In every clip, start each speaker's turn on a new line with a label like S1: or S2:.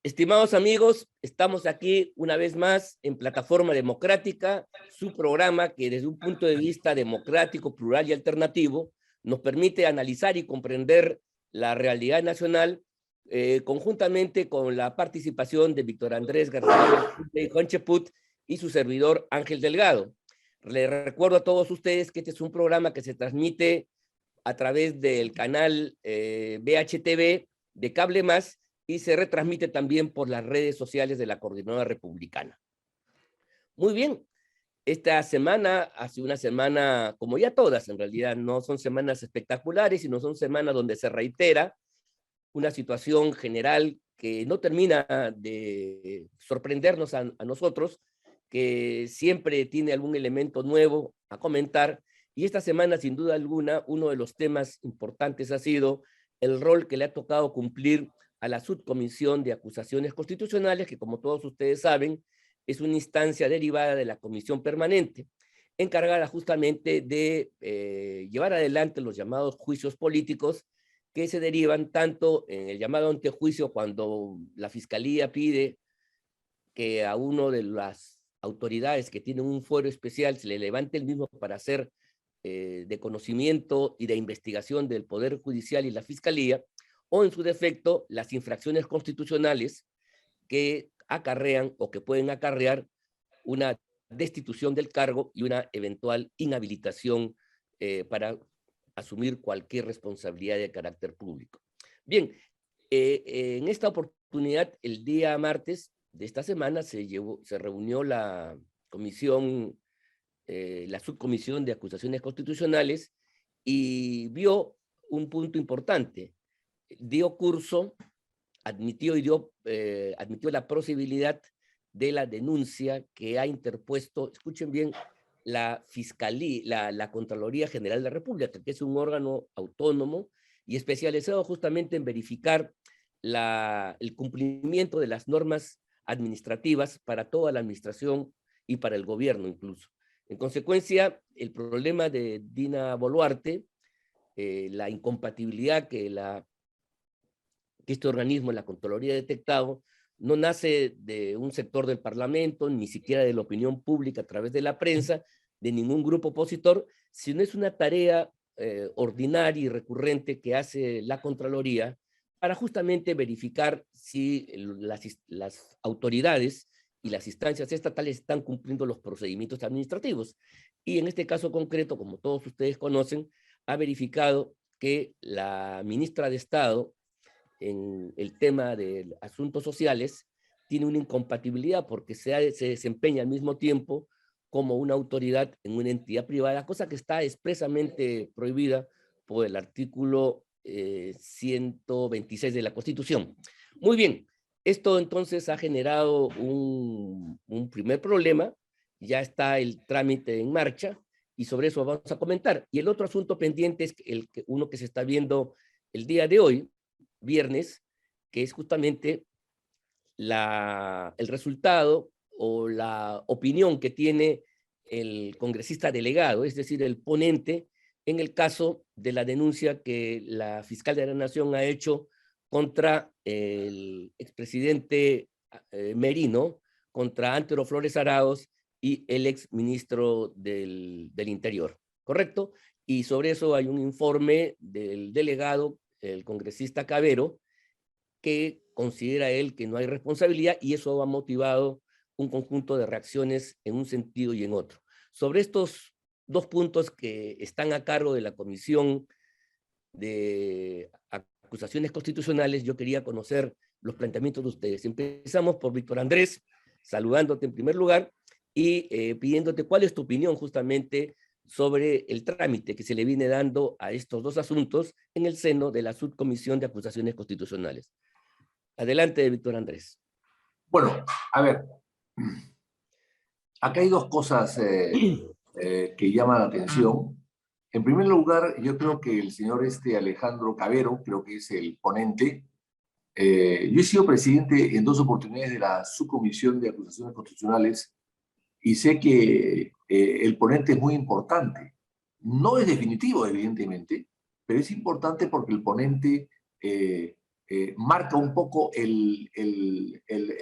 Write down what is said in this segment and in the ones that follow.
S1: Estimados amigos, estamos aquí una vez más en Plataforma Democrática, su programa que desde un punto de vista democrático, plural y alternativo nos permite analizar y comprender la realidad nacional conjuntamente con la participación de Víctor Andrés García Concheput y su servidor Ángel Delgado. Les recuerdo a todos ustedes que este es un programa que se transmite a través del canal BHTV de Cable Más y se retransmite también por las redes sociales de la Coordinadora Republicana. Muy bien, esta semana ha sido una semana, como ya todas en realidad, no son semanas espectaculares, sino son semanas donde se reitera una situación general que no termina de sorprendernos a nosotros, que siempre tiene algún elemento nuevo a comentar, y esta semana, sin duda alguna, uno de los temas importantes ha sido el rol que le ha tocado cumplir a la Subcomisión de Acusaciones Constitucionales, que como todos ustedes saben, es una instancia derivada de la Comisión Permanente, encargada justamente de llevar adelante los llamados juicios políticos que se derivan tanto en el llamado antejuicio cuando la Fiscalía pide que a uno de las autoridades que tienen un fuero especial se le levante el mismo para hacer de conocimiento y de investigación del Poder Judicial y la Fiscalía, o en su defecto, las infracciones constitucionales que acarrean o que pueden acarrear una destitución del cargo y una eventual inhabilitación para asumir cualquier responsabilidad de carácter público. Bien, en esta oportunidad, el día martes de esta semana se reunió la comisión, la subcomisión de acusaciones constitucionales y vio un punto importante. Dio curso, admitió la posibilidad de la denuncia que ha interpuesto, escuchen bien, la Fiscalía, la Contraloría General de la República, que es un órgano autónomo y especializado justamente en verificar el cumplimiento de las normas administrativas para toda la administración y para el gobierno incluso. En consecuencia, el problema de Dina Boluarte, la incompatibilidad que este organismo, la Contraloría, ha detectado, no nace de un sector del Parlamento, ni siquiera de la opinión pública a través de la prensa, de ningún grupo opositor, sino es una tarea ordinaria y recurrente que hace la Contraloría para justamente verificar si las autoridades y las instancias estatales están cumpliendo los procedimientos administrativos. Y en este caso concreto, como todos ustedes conocen, ha verificado que la ministra de Estado, en el tema de asuntos sociales, tiene una incompatibilidad porque se desempeña al mismo tiempo como una autoridad en una entidad privada, cosa que está expresamente prohibida por el artículo 126 de la Constitución. Muy bien, esto entonces ha generado un primer problema, ya está el trámite en marcha y sobre eso vamos a comentar. Y el otro asunto pendiente es uno que se está viendo el día de hoy, viernes, que es justamente el resultado o la opinión que tiene el congresista delegado, es decir, el ponente, en el caso de la denuncia que la fiscal de la Nación ha hecho contra el expresidente Merino, contra Antero Flores Arauz y el exministro del Interior, ¿correcto? Y sobre eso hay un informe del delegado, el congresista Cabero, que considera él que no hay responsabilidad y eso ha motivado un conjunto de reacciones en un sentido y en otro. Sobre estos dos puntos que están a cargo de la Comisión de Acusaciones Constitucionales, yo quería conocer los planteamientos de ustedes. Empezamos por Víctor Andrés, saludándote en primer lugar y pidiéndote cuál es tu opinión justamente sobre el trámite que se le viene dando a estos dos asuntos en el seno de la Subcomisión de Acusaciones Constitucionales. Adelante, Víctor Andrés.
S2: Bueno, a ver, acá hay dos cosas que llaman la atención. En primer lugar, yo creo que el señor Alejandro Cabero, creo que es el ponente, yo he sido presidente en dos oportunidades de la Subcomisión de Acusaciones Constitucionales y sé que el ponente es muy importante. No es definitivo, evidentemente, pero es importante porque el ponente marca un poco el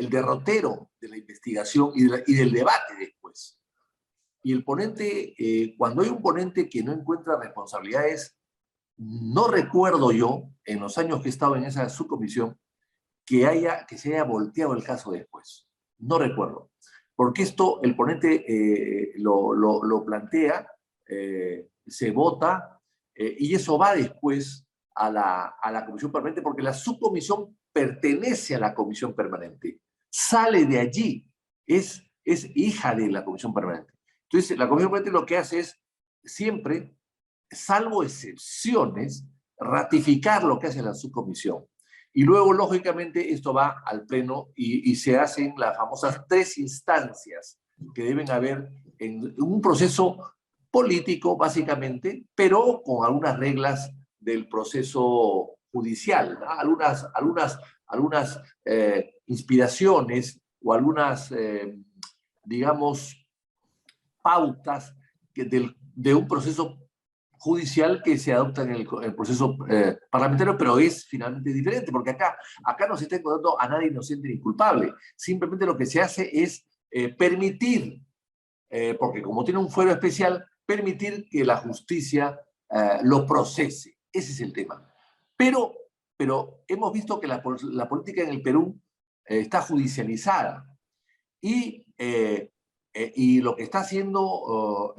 S2: derrotero de la investigación y del debate después. Y el ponente, cuando hay un ponente que no encuentra responsabilidades, no recuerdo yo, en los años que he estado en esa subcomisión, que se haya volteado el caso después. No recuerdo. Porque esto el ponente lo plantea, se vota, y eso va después a la comisión permanente, porque la subcomisión pertenece a la comisión permanente. Sale de allí, es hija de la comisión permanente. Entonces, la comisión permanente lo que hace es siempre, salvo excepciones, ratificar lo que hace la subcomisión. Y luego, lógicamente, esto va al pleno y se hacen las famosas 3 instancias que deben haber en un proceso político, básicamente, pero con algunas reglas del proceso judicial, ¿no? Algunas inspiraciones o algunas, digamos, pautas de un proceso judicial que se adopta en el proceso parlamentario, pero es finalmente diferente, porque acá no se está encontrando a nadie inocente ni culpable. Simplemente lo que se hace es permitir, porque como tiene un fuero especial, permitir que la justicia lo procese. Ese es el tema. Pero hemos visto que la política en el Perú está judicializada y lo que está haciendo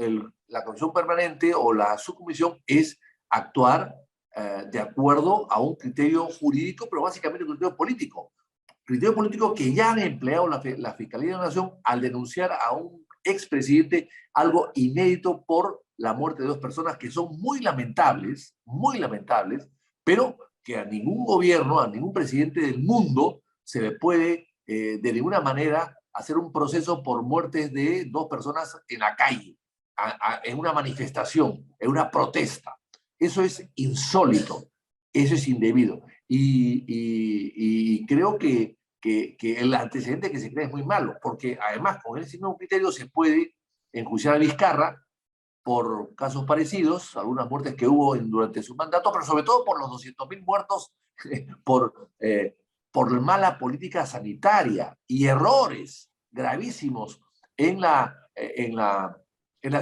S2: la comisión permanente o la subcomisión es actuar de acuerdo a un criterio jurídico, pero básicamente un criterio político. Criterio político que ya han empleado la Fiscalía de la Nación al denunciar a un expresidente algo inédito por la muerte de 2 personas que son muy lamentables, pero que a ningún gobierno, a ningún presidente del mundo se le puede de ninguna manera hacer un proceso por muertes de 2 personas en la calle, en una manifestación, en una protesta. Eso es insólito, eso es indebido. Y creo que el antecedente que se crea es muy malo, porque además con ese mismo criterio se puede enjuiciar a Vizcarra por casos parecidos, algunas muertes que hubo durante su mandato, pero sobre todo por los 200.000 muertos por mala política sanitaria y errores gravísimos en las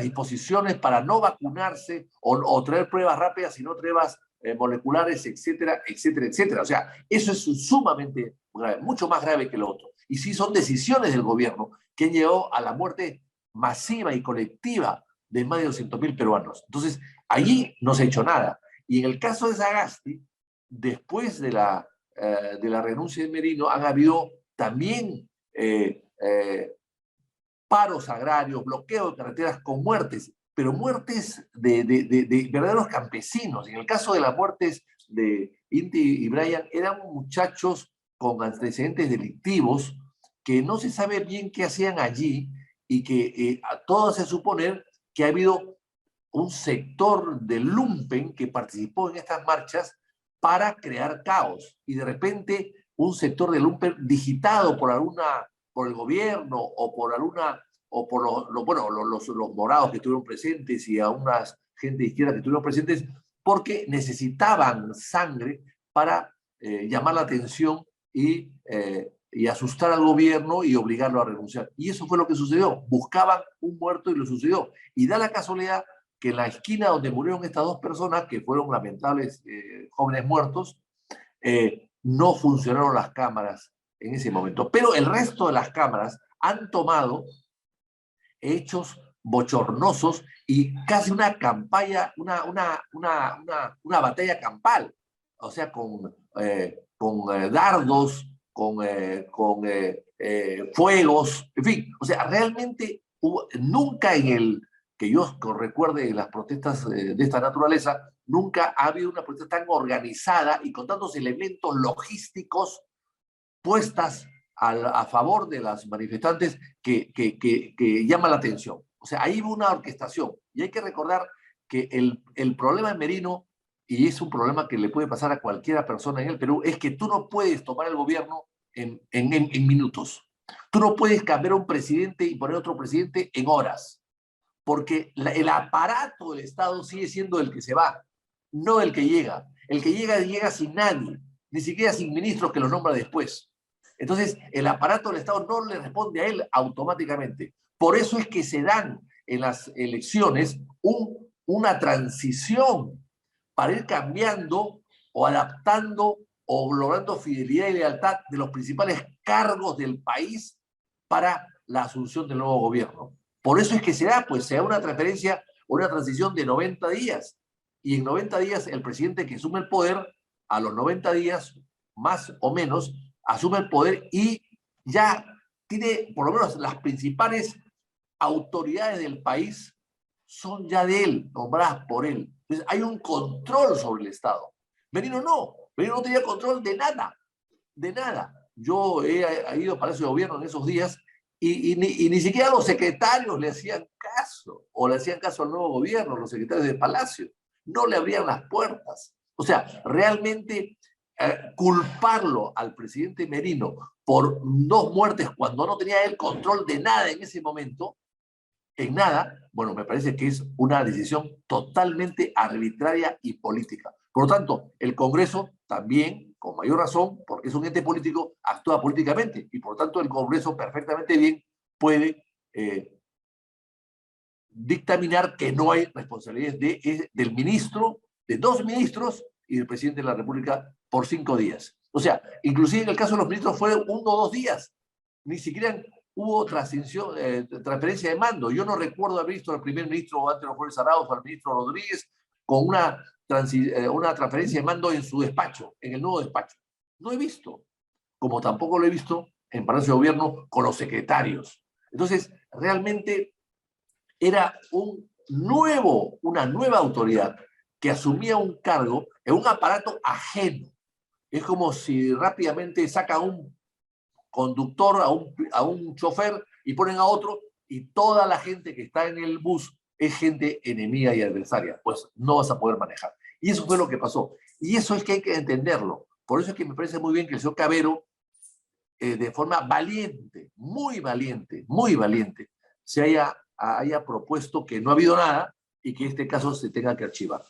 S2: disposiciones para no vacunarse o traer pruebas rápidas, sino pruebas moleculares, etcétera, etcétera, etcétera. O sea, eso es sumamente grave, mucho más grave que lo otro. Y sí son decisiones del gobierno que han llevado a la muerte masiva y colectiva de más de 200.000 peruanos. Entonces, allí no se ha hecho nada. Y en el caso de Sagasti, después de la renuncia de Merino, han habido también paros agrarios, bloqueo de carreteras con muertes, pero muertes de verdaderos campesinos. En el caso de las muertes de Inti y Brian, eran muchachos con antecedentes delictivos que no se sabe bien qué hacían allí y que a todo hace suponer que ha habido un sector de lumpen que participó en estas marchas para crear caos. Y de repente un sector de lumpen digitado por el gobierno o por los morados que estuvieron presentes y a unas gente de izquierda que estuvieron presentes, porque necesitaban sangre para llamar la atención y asustar al gobierno y obligarlo a renunciar. Y eso fue lo que sucedió. Buscaban un muerto y lo sucedió. Y da la casualidad que en la esquina donde murieron estas 2 personas, que fueron lamentables jóvenes muertos, no funcionaron las cámaras en ese momento. Pero el resto de las cámaras han tomado hechos bochornosos y casi una campaña, una batalla campal, o sea, con dardos, con fuegos, en fin, o sea, realmente nunca que yo recuerde las protestas de esta naturaleza, nunca ha habido una protesta tan organizada y con tantos elementos logísticos puestas a favor de las manifestantes que llama la atención. O sea, ahí hubo una orquestación. Y hay que recordar que el problema de Merino, y es un problema que le puede pasar a cualquier persona en el Perú, es que tú no puedes tomar el gobierno en minutos. Tú no puedes cambiar a un presidente y poner otro presidente en horas, porque el aparato del Estado sigue siendo el que se va, no el que llega. El que llega sin nadie. ni siquiera sin ministros que los nombra después. Entonces, el aparato del Estado no le responde a él automáticamente. Por eso es que se dan en las elecciones una transición para ir cambiando o adaptando o logrando fidelidad y lealtad de los principales cargos del país para la asunción del nuevo gobierno. Por eso es que se da una transferencia, una transición de 90 días. Y en 90 días el presidente que asume el poder, a los 90 días, más o menos, asume el poder y ya tiene, por lo menos, las principales autoridades del país son ya de él, nombradas por él. Entonces hay un control sobre el Estado. Merino no tenía control de nada, de nada. Yo he ido a Palacio de Gobierno en esos días y ni siquiera los secretarios le hacían caso, o le hacían caso al nuevo gobierno, los secretarios de Palacio. No le abrían las puertas. O sea, realmente culparlo al presidente Merino por 2 muertes cuando no tenía él control de nada en ese momento, en nada, bueno, me parece que es una decisión totalmente arbitraria y política. Por lo tanto, el Congreso también, con mayor razón, porque es un ente político, actúa políticamente y por lo tanto el Congreso perfectamente bien puede dictaminar que no hay responsabilidades del ministro, de 2 ministros y del presidente de la República por 5 días. O sea, inclusive en el caso de los ministros fue 1 o 2 días. Ni siquiera hubo transferencia de mando. Yo no recuerdo haber visto al primer ministro Antonio Flores Arauz o al ministro Rodríguez con una transferencia de mando en su despacho, en el nuevo despacho. No he visto, como tampoco lo he visto en Palacio de Gobierno con los secretarios. Entonces, realmente era una nueva autoridad que asumía un cargo en un aparato ajeno. Es como si rápidamente saca a un conductor, a un chofer y ponen a otro y toda la gente que está en el bus es gente enemiga y adversaria. Pues no vas a poder manejar. Y eso fue lo que pasó. Y eso es que hay que entenderlo. Por eso es que me parece muy bien que el señor Cavero, de forma valiente, muy valiente, se haya propuesto que no ha habido nada y que este caso se tenga que archivar.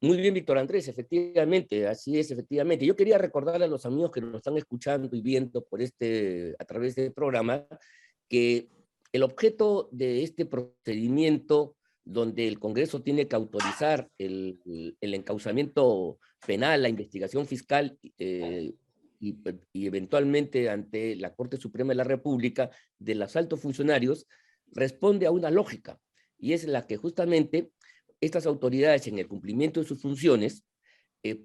S1: Muy bien, Víctor Andrés, efectivamente, así es, efectivamente. Yo quería recordarle a los amigos que nos están escuchando y viendo a través del programa, que el objeto de este procedimiento, donde el Congreso tiene que autorizar el encauzamiento penal, la investigación fiscal y eventualmente ante la Corte Suprema de la República de los altos funcionarios, responde a una lógica, y es la que justamente estas autoridades, en el cumplimiento de sus funciones,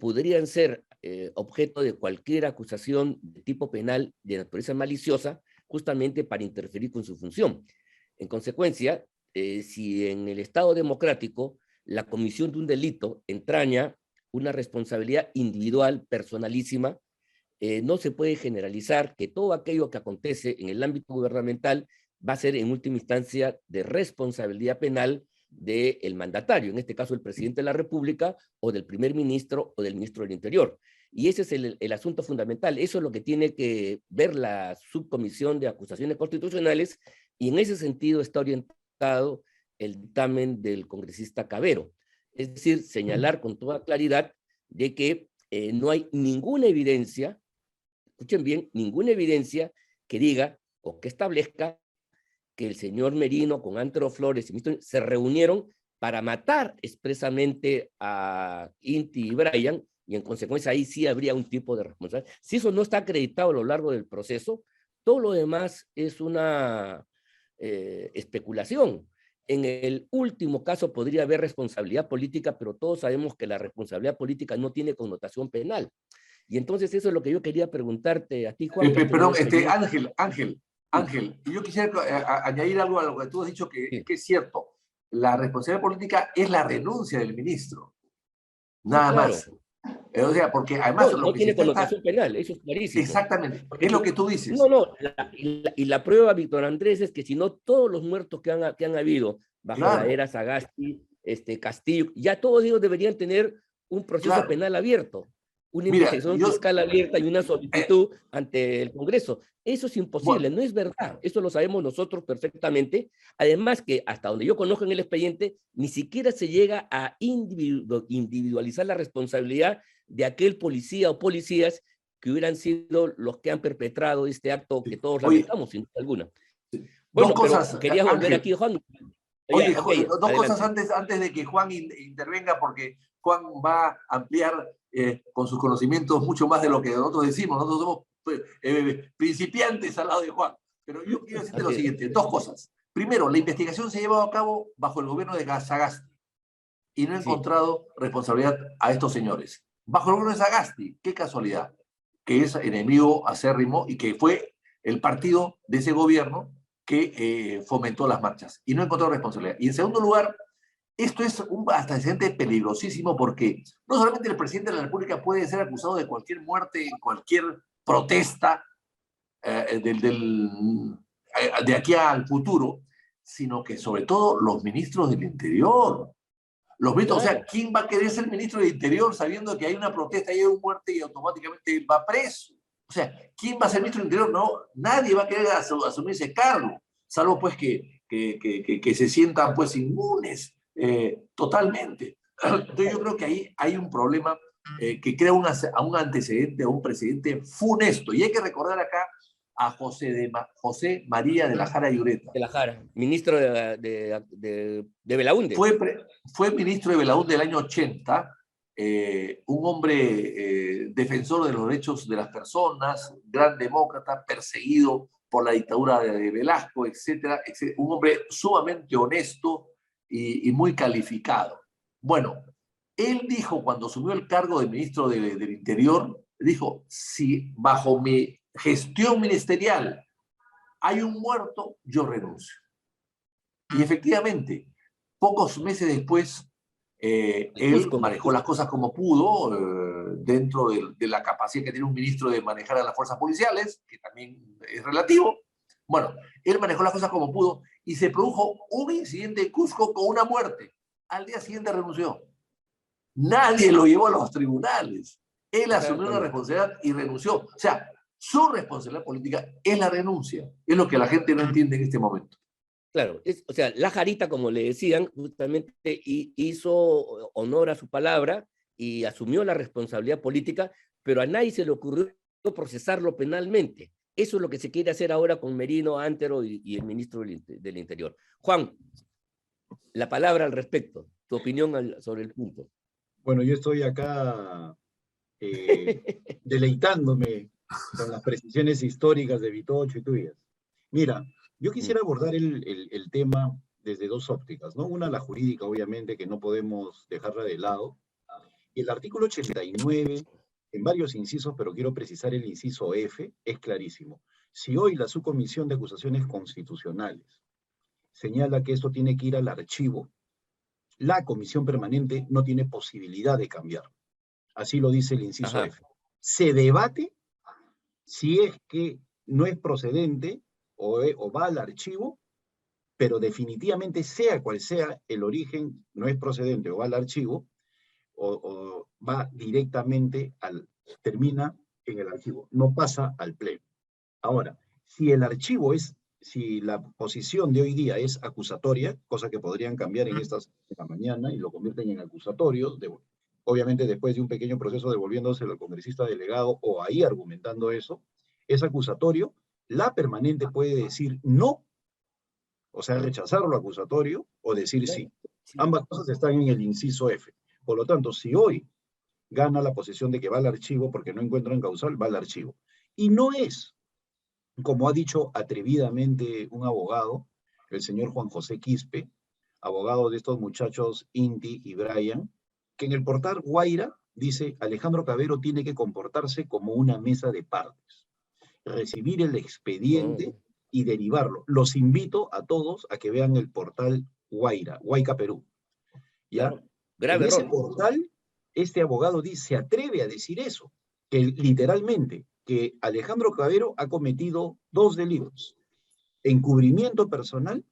S1: podrían ser objeto de cualquier acusación de tipo penal de naturaleza maliciosa, justamente para interferir con su función. En consecuencia, si en el Estado democrático la comisión de un delito entraña una responsabilidad individual, personalísima, no se puede generalizar que todo aquello que acontece en el ámbito gubernamental va a ser en última instancia de responsabilidad penal del mandatario, en este caso el presidente de la República o del primer ministro o del ministro del Interior. Y ese es el asunto fundamental. Eso es lo que tiene que ver la subcomisión de acusaciones constitucionales, y en ese sentido está orientado el dictamen del congresista Cavero. Es decir, señalar con toda claridad de que no hay ninguna evidencia, escuchen bien, ninguna evidencia que diga o que establezca que el señor Merino con Antero Flores y se reunieron para matar expresamente a Inti y Brian, y en consecuencia ahí sí habría un tipo de responsabilidad. Si eso no está acreditado a lo largo del proceso, todo lo demás es una especulación. En el último caso podría haber responsabilidad política, pero todos sabemos que la responsabilidad política no tiene connotación penal. Y entonces eso es lo que yo quería preguntarte a ti, Juan.
S2: Perdón, Ángel, yo quisiera añadir algo a lo que tú has dicho que es cierto. La responsabilidad política es la renuncia del ministro. Nada
S1: sí, claro.
S2: Más. O sea, porque además...
S1: No tiene connotación penal, eso es clarísimo.
S2: Exactamente, porque es lo que tú dices.
S1: Y la prueba, Víctor Andrés, es que si no todos los muertos que han habido bajo la era Sagasti, Castillo, ya todos ellos deberían tener un proceso penal abierto. una
S2: Mira,
S1: investigación fiscal abierta y una solicitud ante el Congreso. Eso es imposible,
S2: bueno,
S1: no es verdad. Eso lo sabemos nosotros perfectamente. Además que hasta donde yo conozco en el expediente, ni siquiera se llega a individualizar la responsabilidad de aquel policía o policías que hubieran sido los que han perpetrado este acto que
S2: sí.
S1: todos
S2: Oye,
S1: lamentamos, sin duda alguna.
S2: dos
S1: Bueno, pero
S2: cosas,
S1: querías volver
S2: Ángel.
S1: aquí, Juan.
S2: Oye,
S1: Ya, ok,
S2: dos cosas
S1: adelante.
S2: antes de que Juan intervenga, porque Juan va a ampliar con sus conocimientos mucho más de lo que nosotros decimos. Nosotros somos principiantes al lado de Juan. Pero yo quiero decirte lo
S1: Así es.
S2: siguiente, dos cosas. Primero, la investigación se ha llevado a cabo bajo el gobierno de Sagasti y no ha
S1: Sí,
S2: encontrado responsabilidad a estos señores. Bajo el gobierno de Sagasti, qué casualidad, que es enemigo acérrimo y que fue el partido de ese gobierno que fomentó las marchas y no encontró responsabilidad. Y en segundo lugar, esto es un antecedente peligrosísimo porque no solamente el presidente de la República puede ser acusado de cualquier muerte en cualquier protesta de aquí al futuro, sino que sobre todo los ministros del Interior. Los ministros, o sea,
S1: claro.
S2: ¿quién va a querer ser ministro del Interior sabiendo que hay una protesta y hay una muerte y automáticamente va preso? O sea, ¿quién va a ser ministro del Interior? No, nadie va a querer asumir ese cargo, salvo pues que se sientan pues inmunes totalmente. Entonces yo creo que ahí hay un problema que crea a un antecedente, a un precedente funesto. Y hay que recordar acá a José María de la Jara Lloreta.
S1: De la Jara, ministro de Belaunde.
S2: Fue ministro de Belaúnde del año 80, un hombre defensor de los derechos de las personas, gran demócrata, perseguido por la dictadura de Velasco, etcétera, etcétera. Un hombre sumamente honesto y muy calificado. Bueno, él dijo cuando asumió el cargo de ministro del Interior, dijo, si bajo mi gestión ministerial hay un muerto, yo renuncio. Y efectivamente, pocos meses después,
S1: El
S2: él
S1: Cusco, en el
S2: manejó las
S1: Cusco.
S2: cosas como pudo, dentro de la capacidad que tiene un ministro de manejar a las fuerzas policiales, que también es relativo. Bueno, él manejó las cosas como pudo y se produjo un incidente en Cusco con una muerte. Al día siguiente renunció. Nadie lo llevó a los tribunales. Él asumió una
S1: Exactamente.
S2: responsabilidad y renunció. O sea, su responsabilidad política es la renuncia. Es lo que la gente no entiende en este momento.
S1: Claro, o sea, la Jarita, como le decían, justamente hizo honor a su palabra y asumió la responsabilidad política, pero a nadie se le ocurrió procesarlo penalmente. Eso es lo que se quiere hacer ahora con Merino, Antero y el ministro del Interior. Juan, la palabra al respecto, tu opinión sobre el punto.
S3: Bueno, yo estoy acá eh, deleitándome con las precisiones históricas de Vitocho y tuyas. Mira, yo quisiera abordar el tema desde dos ópticas, ¿no? Una, la jurídica, obviamente, que no podemos dejarla de lado. Y el artículo 89, en varios incisos, pero quiero precisar el inciso F, es clarísimo. Si hoy la Subcomisión de Acusaciones Constitucionales señala que esto tiene que ir al archivo, la comisión permanente no tiene posibilidad de cambiar. Así lo dice el inciso
S1: Ajá.
S3: F. Se debate si es que no es procedente o va al archivo, pero definitivamente sea cual sea el origen, no es procedente o va al archivo, o va directamente termina en el archivo, no pasa al pleno. Ahora, si la posición de hoy día es acusatoria, cosa que podrían cambiar en la mañana y lo convierten en acusatorio, obviamente después de un pequeño proceso devolviéndose al congresista delegado o ahí argumentando eso, es acusatorio, la permanente puede decir no, o sea, rechazar lo acusatorio o decir sí.
S1: Sí.
S3: Ambas cosas están en el inciso F. Por lo tanto, si hoy gana la posición de que va al archivo porque no encuentran causal, va al archivo. Y no es, como ha dicho atrevidamente un abogado, el señor Juan José Quispe, abogado de estos muchachos Inti y Brian, que en el portal Guaira dice Alejandro Cabero tiene que comportarse como una mesa de partes, recibir el expediente y derivarlo. Los invito a todos a que vean el portal Guaira, Huayca Perú. ¿Ya?
S1: Claro, grave
S3: En ese
S1: error.
S3: portal, este abogado se atreve a decir eso, que literalmente, que Alejandro Cabero ha cometido 2 delitos, encubrimiento personal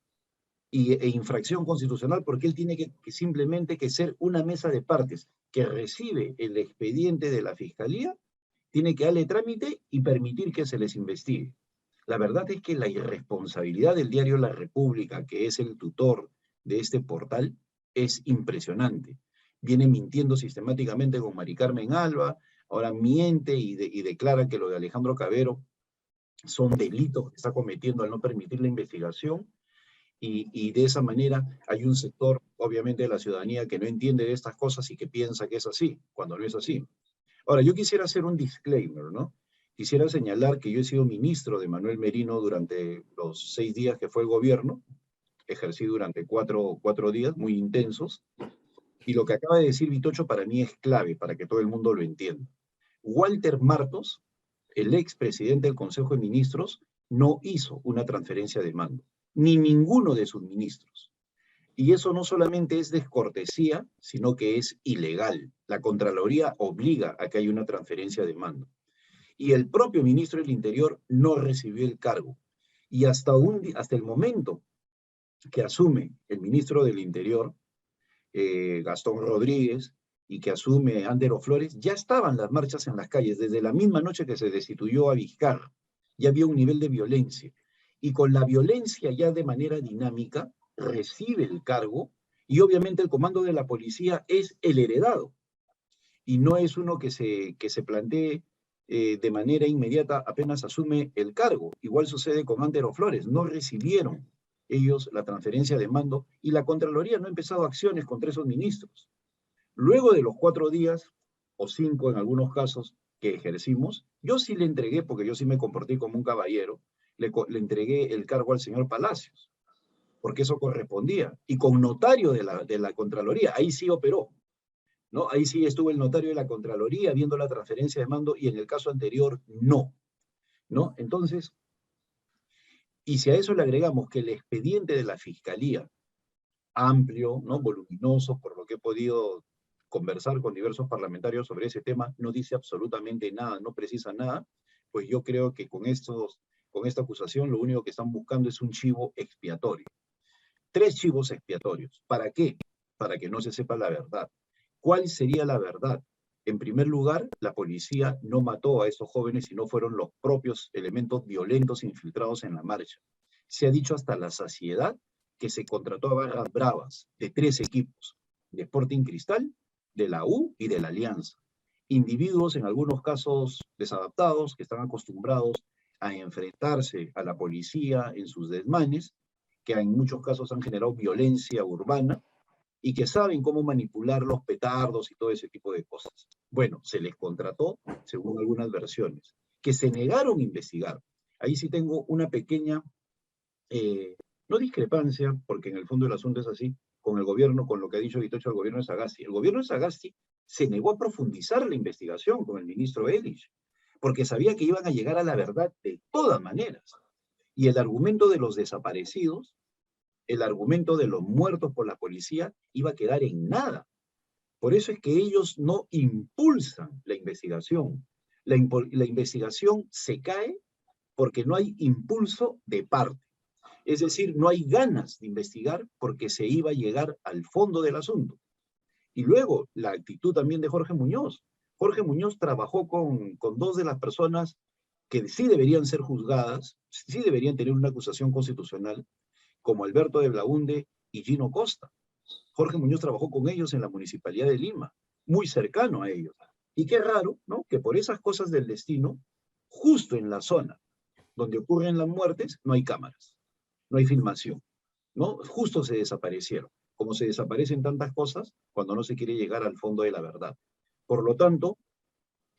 S3: e infracción constitucional, porque él tiene que simplemente que ser una mesa de partes que recibe el expediente de la Fiscalía, tiene que darle trámite y permitir que se les investigue. La verdad es que la irresponsabilidad del diario La República, que es el tutor de este portal, es impresionante. Viene mintiendo sistemáticamente con Mari Carmen Alba, ahora miente y declara que lo de Alejandro Cabero son delitos que está cometiendo al no permitir la investigación, y de esa manera hay un sector, obviamente, de la ciudadanía que no entiende de estas cosas y que piensa que es así, cuando no es así. Ahora, yo quisiera hacer un disclaimer, ¿no? Quisiera señalar que yo he sido ministro de Manuel Merino durante los 6 días que fue el gobierno, ejercí durante cuatro días muy intensos, y lo que acaba de decir Vitocho para mí es clave, para que todo el mundo lo entienda. Walter Martos, el expresidente del Consejo de Ministros, no hizo una transferencia de mando, ni ninguno de sus ministros. Y eso no solamente es descortesía, sino que es ilegal. La Contraloría obliga a que haya una transferencia de mando. Y el propio ministro del Interior no recibió el cargo. Y hasta el momento que asume el ministro del Interior, Gastón Rodríguez, y que asume Andero Flores, ya estaban las marchas en las calles. Desde la misma noche que se destituyó a Vizcarra, ya había un nivel de violencia. Y con la violencia ya de manera dinámica, recibe el cargo, y obviamente el comando de la policía es el heredado. Y no es uno que se plantee de manera inmediata apenas asume el cargo. Igual sucede con Andero Flores, no recibieron ellos la transferencia de mando y la Contraloría no ha empezado acciones contra esos ministros. Luego de los 4 días, o 5 en algunos casos, que ejercimos, yo sí le entregué, porque yo sí me comporté como un caballero, le entregué el cargo al señor Palacios, porque eso correspondía, y con notario de la Contraloría, ahí sí operó, ¿no? Ahí sí estuvo el notario de la Contraloría viendo la transferencia de mando, y en el caso anterior, no, ¿no? Entonces, y si a eso le agregamos que el expediente de la Fiscalía, amplio, ¿no? Voluminoso, por lo que he podido conversar con diversos parlamentarios sobre ese tema, no dice absolutamente nada, no precisa nada, pues yo creo que con esta acusación lo único que están buscando es un chivo expiatorio. 3 chivos expiatorios. ¿Para qué? Para que no se sepa la verdad. ¿Cuál sería la verdad? En primer lugar, la policía no mató a esos jóvenes, sino fueron los propios elementos violentos infiltrados en la marcha. Se ha dicho hasta la saciedad que se contrató a barras bravas de 3 equipos, de Sporting Cristal, de la U y de la Alianza. Individuos, en algunos casos desadaptados, que están acostumbrados a enfrentarse a la policía en sus desmanes, que en muchos casos han generado violencia urbana, y que saben cómo manipular los petardos y todo ese tipo de cosas. Bueno, se les contrató, según algunas versiones, que se negaron a investigar. Ahí sí tengo una pequeña, no discrepancia, porque en el fondo el asunto es así, con el gobierno, con lo que ha dicho Vitocho el gobierno de Sagasti. El gobierno de Sagasti se negó a profundizar la investigación con el ministro Elich, porque sabía que iban a llegar a la verdad de todas maneras. Y el argumento de los desaparecidos, el argumento de los muertos por la policía, iba a quedar en nada. Por eso es que ellos no impulsan la investigación. La investigación se cae porque no hay impulso de parte. Es decir, no hay ganas de investigar porque se iba a llegar al fondo del asunto. Y luego, la actitud también de Jorge Muñoz. Jorge Muñoz trabajó con 2 de las personas que sí deberían ser juzgadas, sí deberían tener una acusación constitucional, como Alberto de Blaunde y Gino Costa. Jorge Muñoz trabajó con ellos en la Municipalidad de Lima, muy cercano a ellos. Y qué raro, ¿no? Que por esas cosas del destino, justo en la zona donde ocurren las muertes, no hay cámaras, no hay filmación, ¿no? Justo se desaparecieron, como se desaparecen tantas cosas cuando no se quiere llegar al fondo de la verdad. Por lo tanto,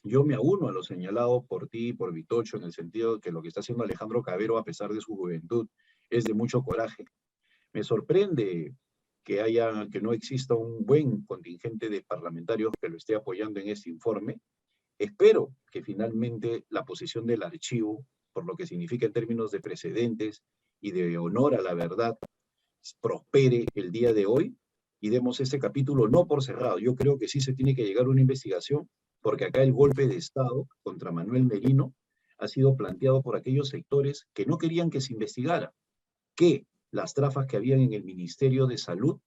S3: yo me auno a lo señalado por ti y por Vitocho, en el sentido de que lo que está haciendo Alejandro Cabero, a pesar de su juventud, es de mucho coraje. Me sorprende que no exista un buen contingente de parlamentarios que lo esté apoyando en este informe. Espero que finalmente la posición del archivo, por lo que significa en términos de precedentes y de honor a la verdad, prospere el día de hoy y demos este capítulo no por cerrado. Yo creo que sí se tiene que llegar a una investigación, porque acá el golpe de Estado contra Manuel Merino ha sido planteado por aquellos sectores que no querían que se investigara, que las trafas que habían en el Ministerio de Salud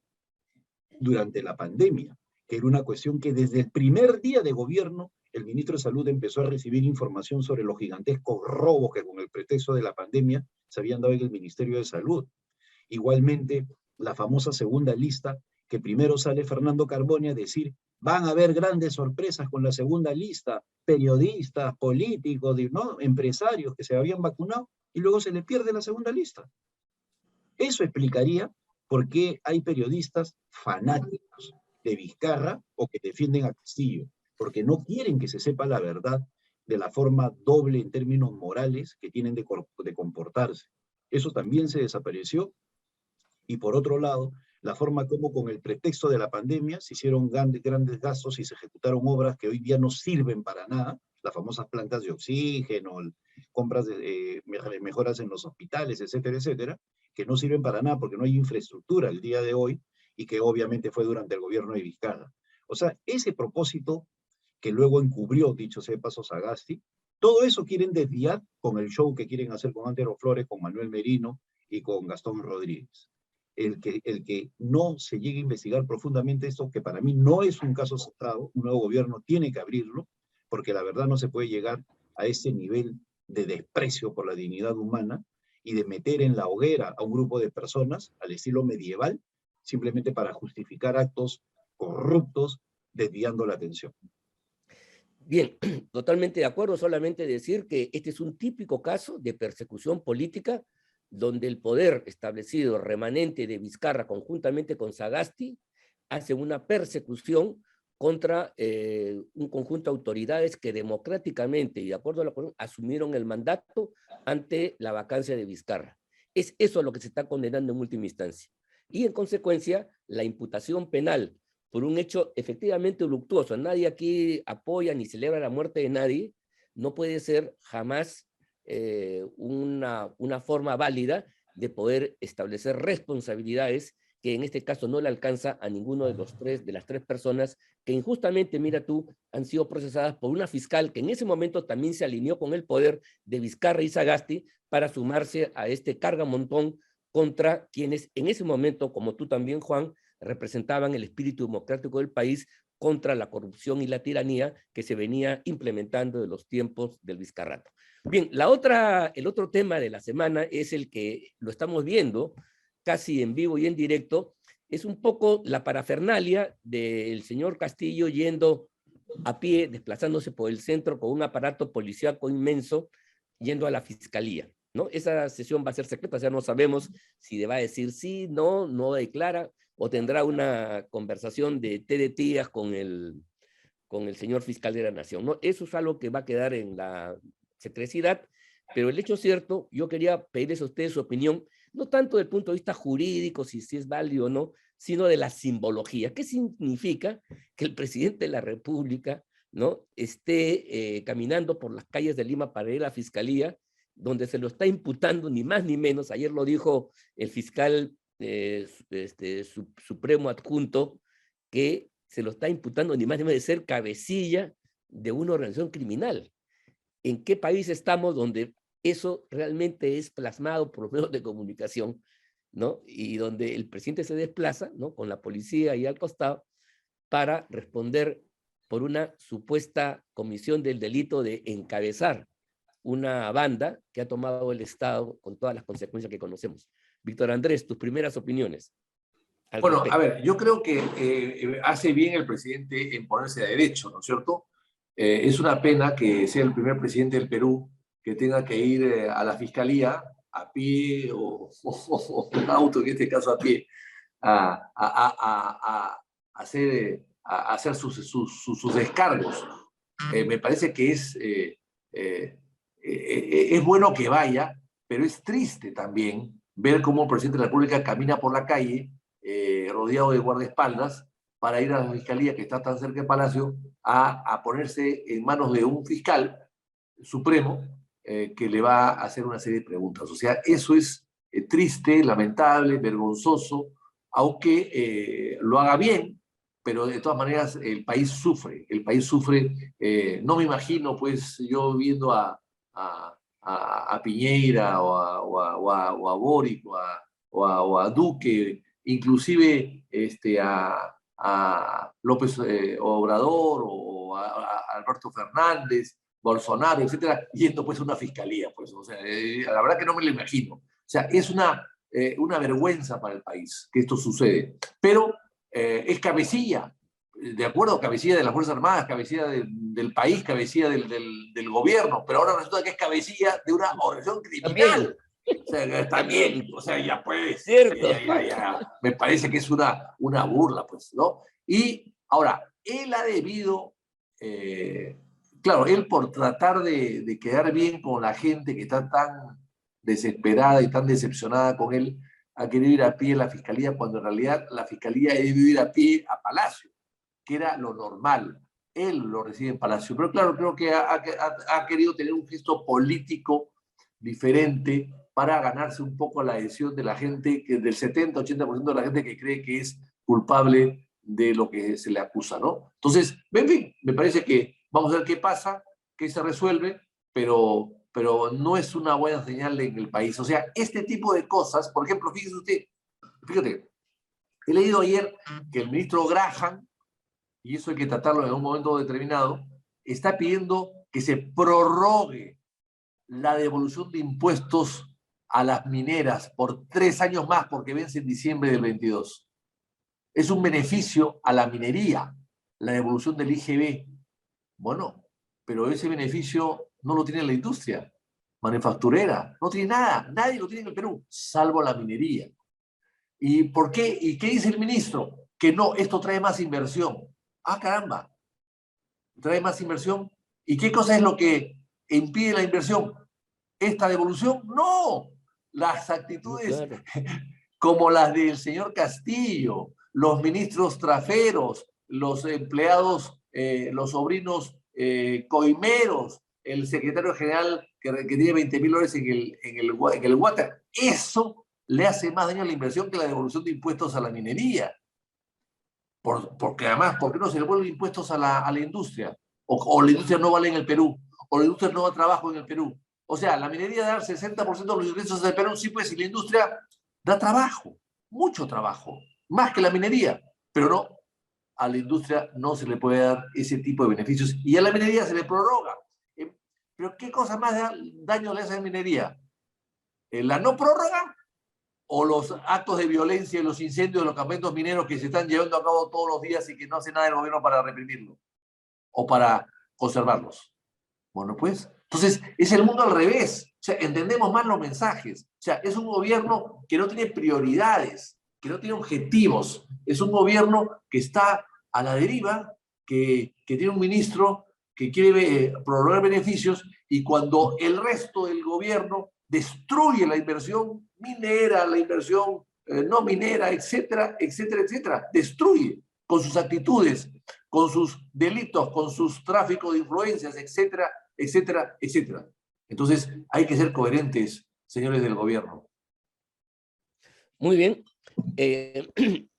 S3: durante la pandemia, que era una cuestión que desde el primer día de gobierno el ministro de Salud empezó a recibir información sobre los gigantescos robos que con el pretexto de la pandemia se habían dado en el Ministerio de Salud. Igualmente, la famosa segunda lista, que primero sale Fernando Carbone a decir, van a haber grandes sorpresas con la segunda lista, periodistas, políticos, ¿no? Empresarios que se habían vacunado, y luego se le pierde la segunda lista. Eso explicaría por qué hay periodistas fanáticos de Vizcarra o que defienden a Castillo, porque no quieren que se sepa la verdad de la forma doble en términos morales que tienen de comportarse. Eso también se desapareció. Y por otro lado, la forma como con el pretexto de la pandemia se hicieron grandes gastos y se ejecutaron obras que hoy día no sirven para nada, las famosas plantas de oxígeno, compras de mejoras en los hospitales, etcétera, etcétera, que no sirven para nada porque no hay infraestructura el día de hoy y que obviamente fue durante el gobierno de Vizcarra. O sea, ese propósito que luego encubrió, dicho sea de paso, Sagasti, todo eso quieren desviar con el show que quieren hacer con Antero Flores, con Manuel Merino y con Gastón Rodríguez. El que no se llegue a investigar profundamente esto, que para mí no es un caso cerrado, un nuevo gobierno tiene que abrirlo, porque la verdad no se puede llegar a ese nivel de desprecio por la dignidad humana y de meter en la hoguera a un grupo de personas al estilo medieval, simplemente para justificar actos corruptos desviando la atención.
S1: Bien, totalmente de acuerdo, solamente decir que este es un típico caso de persecución política donde el poder establecido remanente de Vizcarra conjuntamente con Sagasti hace una persecución contra un conjunto de autoridades que democráticamente y de acuerdo a la Constitución asumieron el mandato ante la vacancia de Vizcarra. Es eso lo que se está condenando en última instancia. Y en consecuencia, la imputación penal por un hecho efectivamente luctuoso, nadie aquí apoya ni celebra la muerte de nadie, no puede ser jamás una forma válida de poder establecer responsabilidades que en este caso no le alcanza a ninguno de las tres personas que injustamente, mira tú, han sido procesadas por una fiscal que en ese momento también se alineó con el poder de Vizcarra y Sagasti para sumarse a este cargamontón contra quienes en ese momento, como tú también, Juan, representaban el espíritu democrático del país contra la corrupción y la tiranía que se venía implementando de los tiempos del Vizcarrato. Bien, el otro tema de la semana es el que lo estamos viendo casi en vivo y en directo, es un poco la parafernalia del señor Castillo yendo a pie, desplazándose por el centro con un aparato policíaco inmenso, yendo a la fiscalía, ¿no? Esa sesión va a ser secreta, o sea, no sabemos si va a decir sí, no declara, o tendrá una conversación de té de tías con el señor fiscal de la Nación, ¿no? Eso es algo que va a quedar en la secrecidad, pero el hecho cierto, yo quería pedirles a ustedes su opinión, no tanto del punto de vista jurídico, si es válido o no, sino de la simbología. ¿Qué significa que el presidente de la República, ¿no?, esté caminando por las calles de Lima para ir a la fiscalía, donde se lo está imputando ni más ni menos, ayer lo dijo el fiscal supremo adjunto, que se lo está imputando ni más ni menos de ser cabecilla de una organización criminal? ¿En qué país estamos donde eso realmente es plasmado por los medios de comunicación, ¿no? Y donde el presidente se desplaza, ¿no?, con la policía ahí al costado para responder por una supuesta comisión del delito de encabezar una banda que ha tomado el Estado con todas las consecuencias que conocemos. Víctor Andrés, tus primeras opiniones.
S2: Bueno, a ver, yo creo que hace bien el presidente en ponerse a derecho, ¿no es cierto? Es una pena que sea el primer presidente del Perú que tenga que ir a la fiscalía a pie o en auto, en este caso a pie, a hacer sus descargos. Me parece que es bueno que vaya, pero es triste también ver cómo el presidente de la República camina por la calle rodeado de guardaespaldas para ir a la fiscalía que está tan cerca del Palacio a ponerse en manos de un fiscal supremo que le va a hacer una serie de preguntas. O sea, eso es triste, lamentable, vergonzoso, aunque lo haga bien, pero de todas maneras el país sufre, no me imagino pues yo viendo a Piñera o a Boric o a Duque, inclusive a López Obrador o a Alberto Fernández, Bolsonaro, etcétera, yendo pues a una fiscalía, pues, o sea, la verdad que no me lo imagino. O sea, es una vergüenza para el país que esto sucede. Pero es cabecilla, de acuerdo, cabecilla de las Fuerzas Armadas, cabecilla del país, cabecilla del gobierno, pero ahora resulta que es cabecilla de una organización criminal. O sea, también, o sea, ya pues,
S1: Cierto.
S2: me parece que es una burla, pues, ¿no? Y ahora, él ha debido, claro, él por tratar de quedar bien con la gente que está tan desesperada y tan decepcionada con él, ha querido ir a pie a la fiscalía, cuando en realidad la fiscalía ha debido ir a pie a Palacio, que era lo normal. Él lo recibe en Palacio. Pero claro, creo que ha querido tener un gesto político diferente para ganarse un poco la adhesión de la gente, que del 70-80% de la gente que cree que es culpable de lo que se le acusa, ¿no? Entonces, en fin, me parece que vamos a ver qué pasa, qué se resuelve, pero no es una buena señal en el país. O sea, este tipo de cosas, por ejemplo, fíjate, he leído ayer que el ministro Graham, y eso hay que tratarlo en un momento determinado, está pidiendo que se prorrogue la devolución de impuestos a las mineras por 3 años más, porque vence en diciembre del 22. Es un beneficio a la minería, la devolución del IGB. Bueno, pero ese beneficio no lo tiene la industria manufacturera, no tiene nada, nadie lo tiene en el Perú, salvo la minería. ¿Y por qué? ¿Y qué dice el ministro? Que no, esto trae más inversión. Ah, caramba, trae más inversión. ¿Y qué cosa es lo que impide la inversión? ¿Esta devolución? No, las actitudes
S1: Claro.
S2: como las del señor Castillo, los ministros traferos, los empleados, los sobrinos coimeros, el secretario general que tiene 20.000 dólares en el water. Eso le hace más daño a la inversión que la devolución de impuestos a la minería. Porque además, ¿por qué no se le devuelven impuestos a la industria? O la industria no vale en el Perú, o la industria no da trabajo en el Perú. O sea, la minería da el 60% de los ingresos del Perú, sí, pues, y la industria da trabajo, mucho trabajo, más que la minería, pero no, a la industria no se le puede dar ese tipo de beneficios y a la minería se le prorroga. Pero ¿qué cosa más daño le hace a la minería? ¿La no prórroga o los actos de violencia y los incendios de los campamentos mineros que se están llevando a cabo todos los días y que no hace nada el gobierno para reprimirlo o para conservarlos? Bueno, pues, entonces es el mundo al revés. O sea, entendemos mal los mensajes. O sea, es un gobierno que no tiene prioridades, que no tiene objetivos. Es un gobierno que está a la deriva, que tiene un ministro que quiere prorrogar beneficios y cuando el resto del gobierno destruye la inversión minera, la inversión no minera, etcétera, etcétera, etcétera, destruye con sus actitudes, con sus delitos, con sus tráficos de influencias, etcétera, etcétera, etcétera. Entonces, hay que ser coherentes, señores del gobierno.
S1: Muy bien.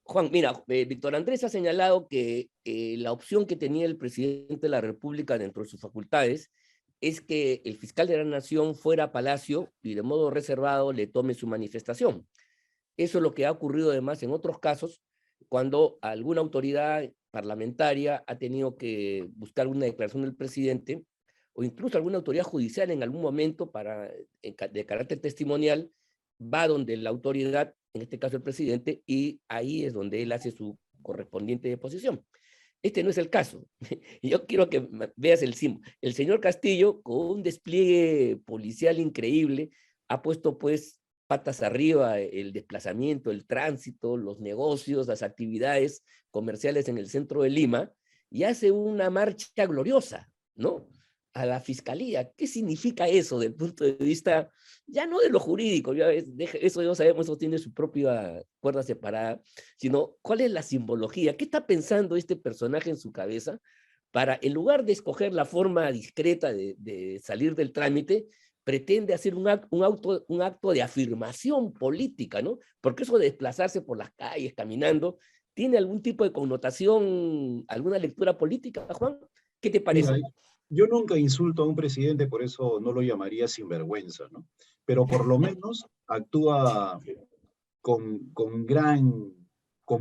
S1: Juan, mira, Víctor Andrés ha señalado que la opción que tenía el presidente de la República dentro de sus facultades es que el fiscal de la Nación fuera a Palacio y de modo reservado le tome su manifestación. Eso es lo que ha ocurrido además en otros casos cuando alguna autoridad parlamentaria ha tenido que buscar una declaración del presidente o incluso alguna autoridad judicial en algún momento de carácter testimonial, va donde la autoridad, en este caso el presidente, y ahí es donde él hace su correspondiente deposición. Este no es el caso. Yo quiero que veas el símbolo. El señor Castillo, con un despliegue policial increíble, ha puesto pues patas arriba el desplazamiento, el tránsito, los negocios, las actividades comerciales en el centro de Lima, y hace una marcha gloriosa, ¿no? A la fiscalía. ¿Qué significa eso desde el punto de vista, ya no de lo jurídico, ya eso ya sabemos, eso tiene su propia cuerda separada, sino cuál es la simbología? ¿Qué está pensando este personaje en su cabeza para, en lugar de escoger la forma discreta de salir del trámite, pretende hacer un acto de afirmación política, ¿no? Porque eso de desplazarse por las calles, caminando, ¿tiene algún tipo de connotación, alguna lectura política, Juan? ¿Qué te parece?
S3: Mira, yo nunca insulto a un presidente, por eso no lo llamaría sinvergüenza, ¿no? Pero por lo menos actúa con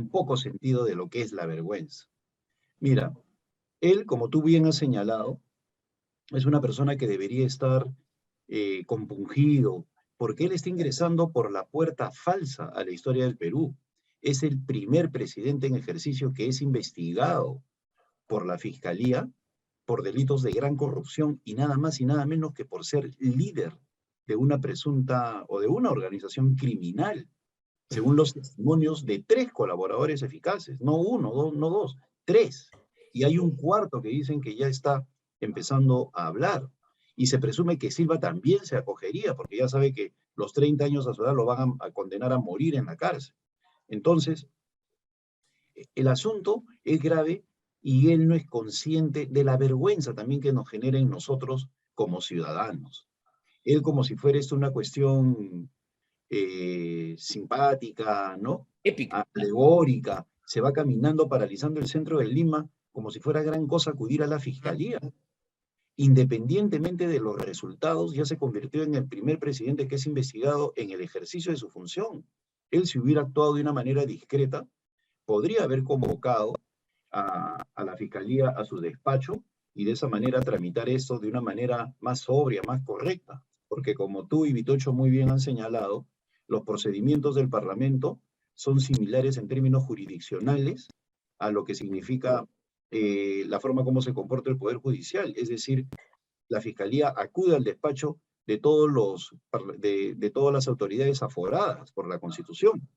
S3: poco sentido de lo que es la vergüenza. Mira, él, como tú bien has señalado, es una persona que debería estar compungido, porque él está ingresando por la puerta falsa a la historia del Perú. Es el primer presidente en ejercicio que es investigado por la Fiscalía por delitos de gran corrupción y nada más y nada menos que por ser líder de una presunta o de una organización criminal, según los testimonios de 3 colaboradores eficaces, no uno, no dos, 3. Y hay un cuarto que dicen que ya está empezando a hablar. Y se presume que Silva también se acogería, porque ya sabe que los 30 años a su edad lo van a condenar a morir en la cárcel. Entonces, el asunto es grave y él no es consciente de la vergüenza también que nos genera en nosotros como ciudadanos. Él como si fuera esto una cuestión simpática, ¿no?
S1: Épica.
S3: Alegórica, se va caminando paralizando el centro de Lima como si fuera gran cosa acudir a la fiscalía. Independientemente de los resultados, ya se convirtió en el primer presidente que es investigado en el ejercicio de su función. Él, si hubiera actuado de una manera discreta, podría haber convocado a la fiscalía a su despacho y de esa manera tramitar esto de una manera más sobria, más correcta. Porque como tú y Vitocho muy bien han señalado, los procedimientos del Parlamento son similares en términos jurisdiccionales a lo que significa la forma como se comporta el Poder Judicial. Es decir, la Fiscalía acude al despacho de de todas las autoridades aforadas por la Constitución.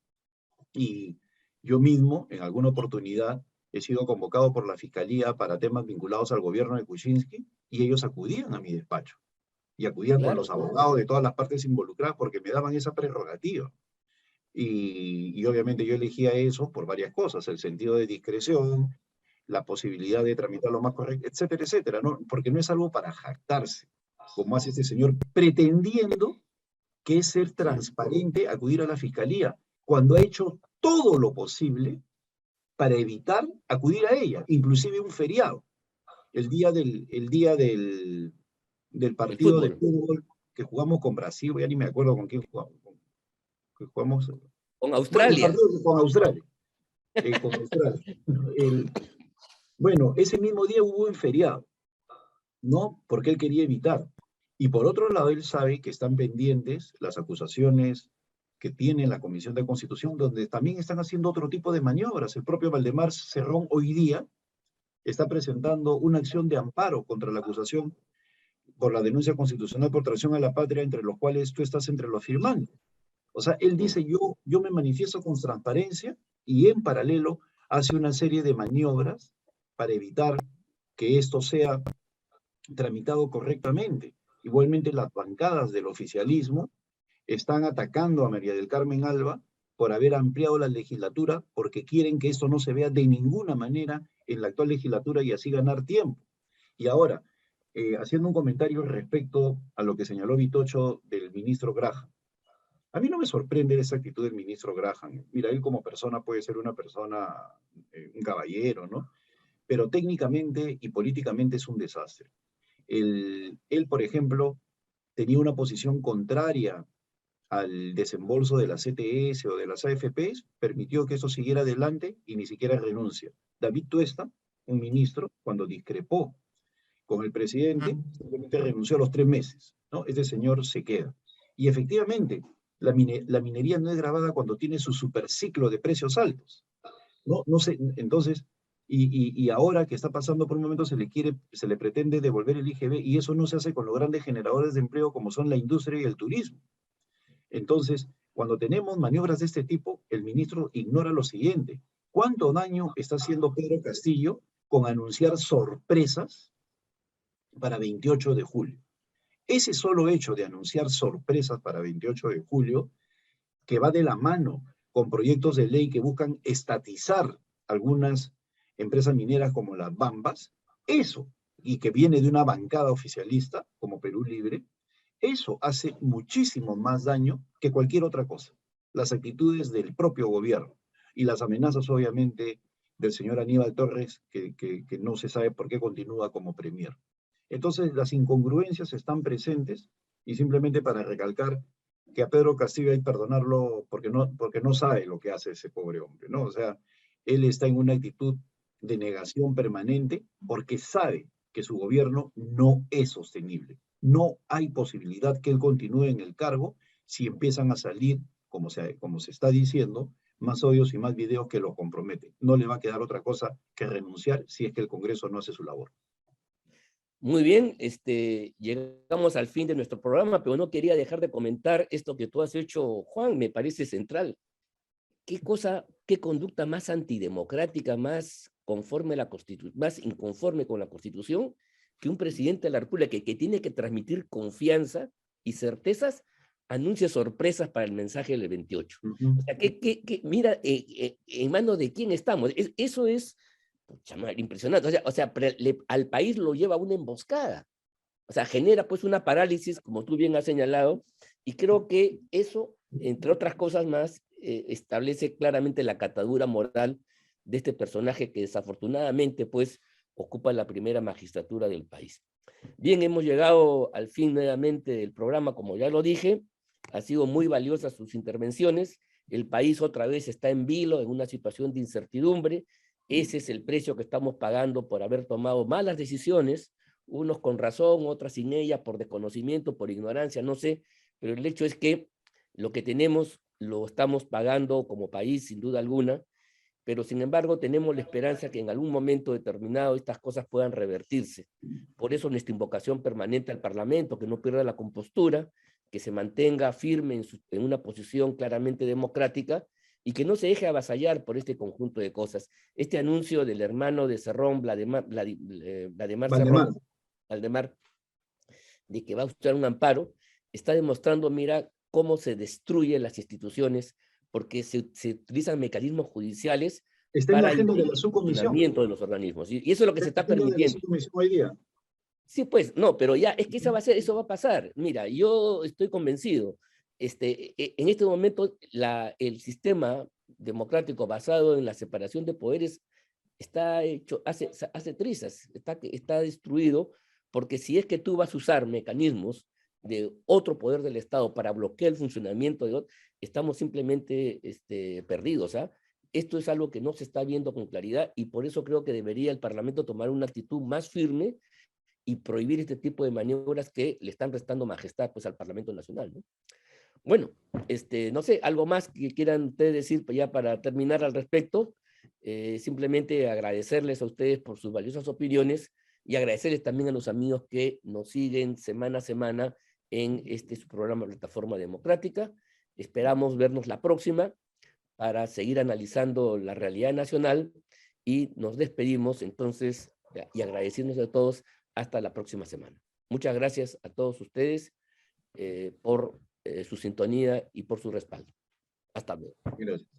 S3: Y yo mismo, en alguna oportunidad, he sido convocado por la Fiscalía para temas vinculados al gobierno de Kuczynski y ellos acudían a mi despacho. Y acudían con los abogados de todas las partes involucradas porque me daban esa prerrogativa. Y obviamente yo elegía eso por varias cosas, el sentido de discreción, la posibilidad de tramitar lo más correcto, etcétera, etcétera, ¿no? Porque no es algo para jactarse, como hace este señor, pretendiendo que es ser transparente, acudir a la Fiscalía, cuando ha hecho todo lo posible para evitar acudir a ella, inclusive un feriado, el día del partido de fútbol que jugamos con Brasil, ya ni me acuerdo con quién jugamos,
S1: con Australia.
S3: Bueno, con Australia. Con Australia. Bueno, ese mismo día hubo un feriado, ¿no? Porque él quería evitar. Y por otro lado, él sabe que están pendientes las acusaciones que tiene la Comisión de Constitución, donde también están haciendo otro tipo de maniobras. El propio Valdemar Cerrón hoy día está presentando una acción de amparo contra la acusación por la denuncia constitucional por traición a la patria, entre los cuales tú estás entre los firmantes. O sea, él dice, yo me manifiesto con transparencia y en paralelo hace una serie de maniobras para evitar que esto sea tramitado correctamente. Igualmente las bancadas del oficialismo están atacando a María del Carmen Alba por haber ampliado la legislatura porque quieren que esto no se vea de ninguna manera en la actual legislatura y así ganar tiempo. Y ahora, haciendo un comentario respecto a lo que señaló Vitocho del ministro Graham. A mí no me sorprende esa actitud del ministro Graham. Mira, él como persona puede ser una persona, un caballero, ¿no? Pero técnicamente y políticamente es un desastre. Él, por ejemplo, tenía una posición contraria al desembolso de la CTS o de las AFPs, permitió que eso siguiera adelante y ni siquiera renuncia. David Tuesta, un ministro, cuando discrepó con el presidente, simplemente renunció a los 3 meses, ¿no? Este señor se queda. Y efectivamente, la minería no es grabada cuando tiene su superciclo de precios altos, ¿no? No sé, entonces, y ahora que está pasando por un momento se le pretende devolver el IGB y eso no se hace con los grandes generadores de empleo como son la industria y el turismo. Entonces, cuando tenemos maniobras de este tipo, el ministro ignora lo siguiente. ¿Cuánto daño está haciendo Pedro Castillo con anunciar sorpresas para 28 de julio? Ese solo hecho de anunciar sorpresas para 28 de julio, que va de la mano con proyectos de ley que buscan estatizar algunas empresas mineras como las Bambas, eso, y que viene de una bancada oficialista como Perú Libre, eso hace muchísimo más daño que cualquier otra cosa. Las actitudes del propio gobierno y las amenazas, obviamente, del señor Aníbal Torres, que no se sabe por qué continúa como premier. Entonces, las incongruencias están presentes y simplemente para recalcar, que a Pedro Castillo hay que perdonarlo porque no sabe lo que hace ese pobre hombre, ¿no? O sea, él está en una actitud de negación permanente porque sabe que su gobierno no es sostenible. No hay posibilidad que él continúe en el cargo si empiezan a salir, como se está diciendo, más audios y más videos que lo comprometen. No le va a quedar otra cosa que renunciar si es que el Congreso no hace su labor.
S1: Muy bien, llegamos al fin de nuestro programa, pero no quería dejar de comentar esto que tú has hecho, Juan, me parece central. Qué conducta más antidemocrática, más conforme a la Constitución, más inconforme con la Constitución, que un presidente de la República que tiene que transmitir confianza y certezas, anuncia sorpresas para el mensaje del 28. O sea, mira, en manos de quién estamos. Eso es impresionante. O sea, al país lo lleva a una emboscada. O sea, genera pues una parálisis, como tú bien has señalado, y creo que eso, entre otras cosas más, establece claramente la catadura moral de este personaje que desafortunadamente pues ocupa la primera magistratura del país. Bien, hemos llegado al fin nuevamente del programa, como ya lo dije, ha sido muy valiosas sus intervenciones, el país otra vez está en vilo, en una situación de incertidumbre, ese es el precio que estamos pagando por haber tomado malas decisiones, unos con razón, otras sin ella, por desconocimiento, por ignorancia, no sé, pero el hecho es que lo que tenemos lo estamos pagando como país, sin duda alguna, pero sin embargo tenemos la esperanza que en algún momento determinado estas cosas puedan revertirse. Por eso nuestra invocación permanente al Parlamento, que no pierda la compostura, que se mantenga firme en una posición claramente democrática y que no se deje avasallar por este conjunto de cosas. Este anuncio del hermano de Cerrón, Valdemar
S3: Valdemar,
S1: Cerrón, Valdemar, de que va a usar un amparo, está demostrando, mira, cómo se destruyen las instituciones porque se utilizan mecanismos judiciales
S3: está en la
S1: para
S3: agenda de
S1: impedir
S3: la
S1: el
S3: subcomisión.
S1: funcionamiento de los organismos. Y eso es lo que
S3: Está
S1: se
S3: en la
S1: está
S3: agenda de la
S1: permitiendo.
S3: subcomisión hoy día.
S1: Sí, pues, no, pero ya, es que eso va a pasar. Mira, yo estoy convencido. En este momento, el sistema democrático basado en la separación de poderes está hecho, hace trizas, está destruido, porque si es que tú vas a usar mecanismos de otro poder del Estado para bloquear el funcionamiento de otro, estamos simplemente perdidos, ¿ah? Esto es algo que no se está viendo con claridad y por eso creo que debería el Parlamento tomar una actitud más firme y prohibir este tipo de maniobras que le están restando majestad pues, al Parlamento Nacional, ¿no? Bueno, no sé, algo más que quieran ustedes decir ya para terminar al respecto. Simplemente agradecerles a ustedes por sus valiosas opiniones y agradecerles también a los amigos que nos siguen semana a semana en su programa Plataforma Democrática. Esperamos vernos la próxima para seguir analizando la realidad nacional y nos despedimos entonces y agradeciéndonos a todos hasta la próxima semana. Muchas gracias a todos ustedes por su sintonía y por su respaldo. Hasta luego.
S3: Gracias.